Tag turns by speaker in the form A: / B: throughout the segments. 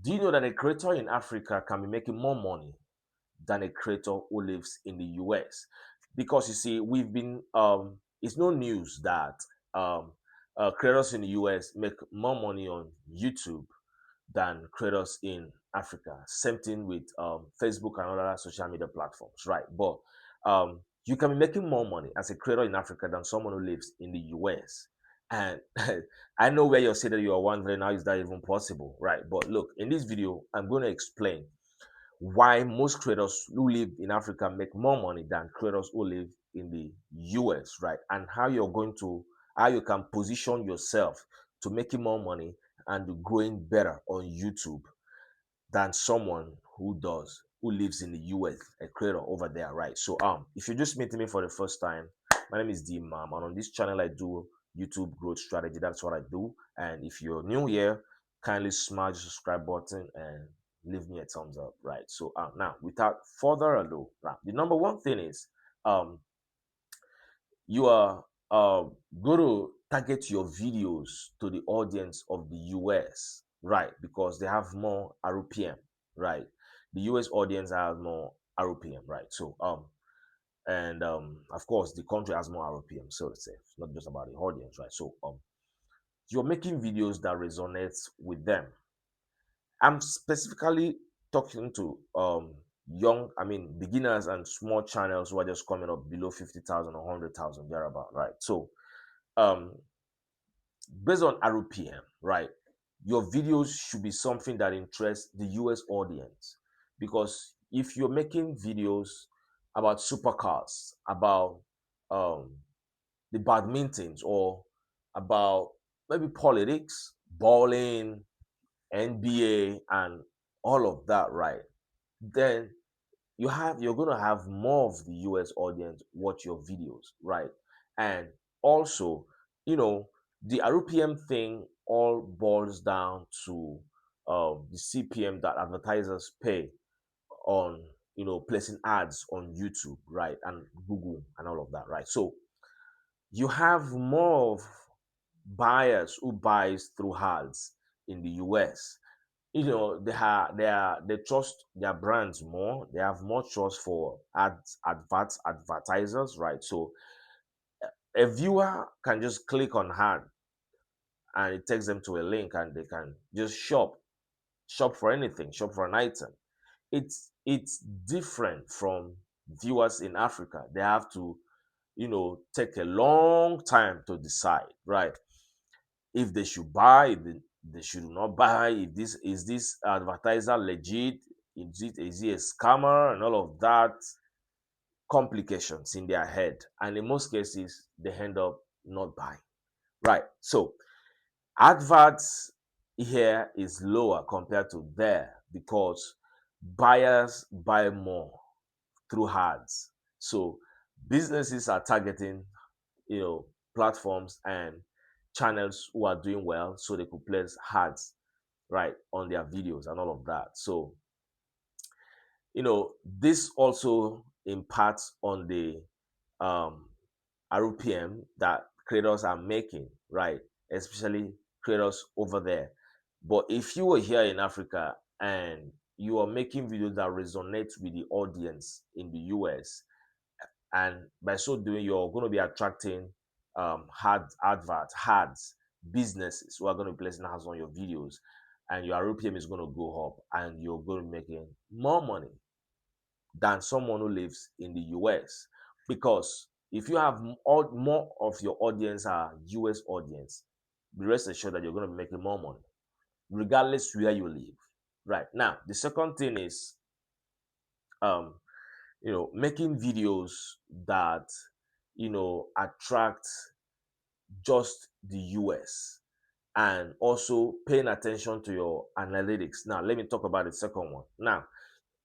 A: Do you know that a creator in Africa can be making more money than a creator who lives in the US? Because you see, it's no news that um, creators in the US make more money on YouTube than creators in Africa. Same thing with Facebook and other social media platforms, right? But you can be making more money as a creator in Africa than someone who lives in the US. And I know where you're saying that you are wondering how is that even possible, right? But look, in this video, I'm going to explain why most creators who live in Africa make more money than creators who live in the US, right? And how you can position yourself to making more money and growing better on YouTube than someone who lives in the US, a creator over there, right? So if you're just meeting me for the first time, my name is D Mam, and on this channel I do YouTube growth strategy. That's what I do. And if you're new here, kindly smash the subscribe button and leave me a thumbs up, right? So now without further ado, the number one thing is um you are going to target your videos to the audience of the US, right? Because they have more RPM, right? The US audience has more RPM, right? So and of course the country has more RPM, so to say. It's not just about the audience, right? So you're making videos that resonate with them. I'm specifically talking to beginners and small channels who are just coming up below 50,000 or 100,000 thereabout, right? So um based on RPM, right? Your videos should be something that interests the US audience. Because if you're making videos about supercars, about um, the badmintons, or about maybe politics, bowling, NBA, and all of that, right? Then you're gonna have more of the US audience watch your videos, right? And also, you know, the RPM thing all boils down to the CPM that advertisers pay on placing ads on YouTube, right? And Google and all of that, right? So you have more of buyers who buys through ads in the US. They trust their brands more. They have more trust for advertisers, right? So a viewer can just click on ad and it takes them to a link and they can just shop for anything, shop for an item. It's different from viewers in Africa. They have to take a long time to decide, right? If they should buy, if they should not buy, if this advertiser legit, is he a scammer, and all of that complications in their head. And in most cases, they end up not buying. Right. So adverts here is lower compared to there because buyers buy more through ads. So businesses are targeting you know platforms and channels who are doing well so they could place ads right on their videos and all of that. So this also impacts on the um RPM that creators are making, right? Especially creators over there. But if you were here in Africa and you are making videos that resonate with the audience in the US, and by so doing you're going to be attracting ads, businesses who are going to be placing ads on your videos, and your RPM is going to go up and you're going to be making more money than someone who lives in the US. Because if you have more of your audience are US audience, be rest assured that you're going to be making more money regardless where you live. Right now, the second thing is um making videos that attract just the US, and also paying attention to your analytics. Now let me talk about the second one. Now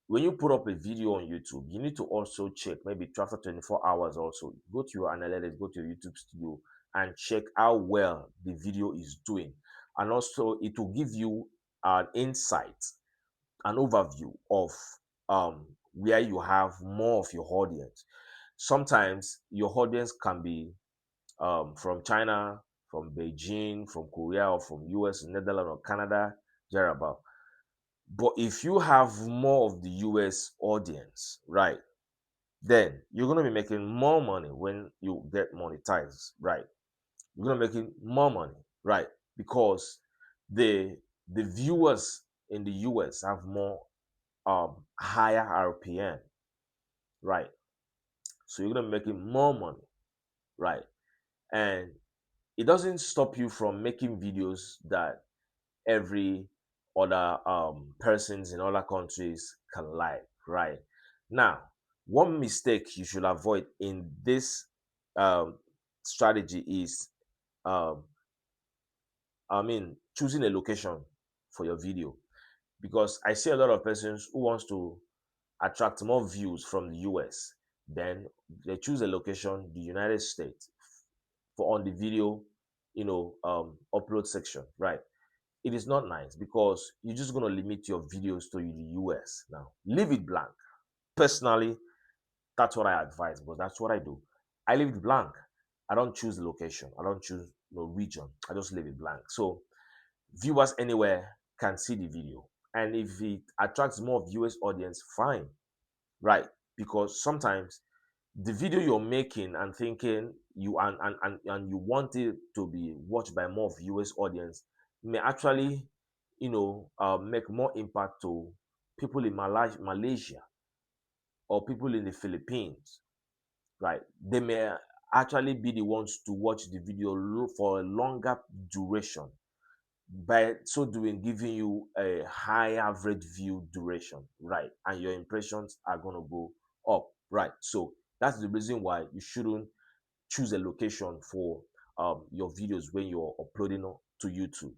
A: when you put up a video on YouTube, you need to also check maybe after 24 hours. Also go to your analytics, go to your YouTube studio and check how well the video is doing. And also it will give you an insight, an overview of where you have more of your audience. Sometimes your audience can be from China, from Beijing, from Korea, or from US, Netherlands, or Canada, thereabout. But if you have more of the US audience, right, then you're gonna be making more money when you get monetized, right? You're gonna be making more money, right? Because the viewers in the US have more higher RPM, right? So you're gonna be making more money, right? And it doesn't stop you from making videos that every other persons in other countries can like, right? Now, one mistake you should avoid in this um, strategy is, um, choosing a location for your video, because I see a lot of persons who wants to attract more views from the US. Then they choose a location, the United States, for on the video, upload section, right? It is not nice because you're just going to limit your videos to the US. Now leave it blank. Personally, that's what I advise, but that's what I do. I leave it blank. I don't choose the location. I don't choose no region. I just leave it blank. So viewers anywhere can see the video. And if it attracts more viewers audience, fine, right? Because sometimes the video you're making and thinking you and you want it to be watched by more viewers audience may actually make more impact to people in Malaysia or people in the Philippines, right? They may actually be the ones to watch the video for a longer duration, by so doing giving you a high average view duration, right? And your impressions are going to go up, right? So that's the reason why you shouldn't choose a location for your videos when you're uploading to YouTube.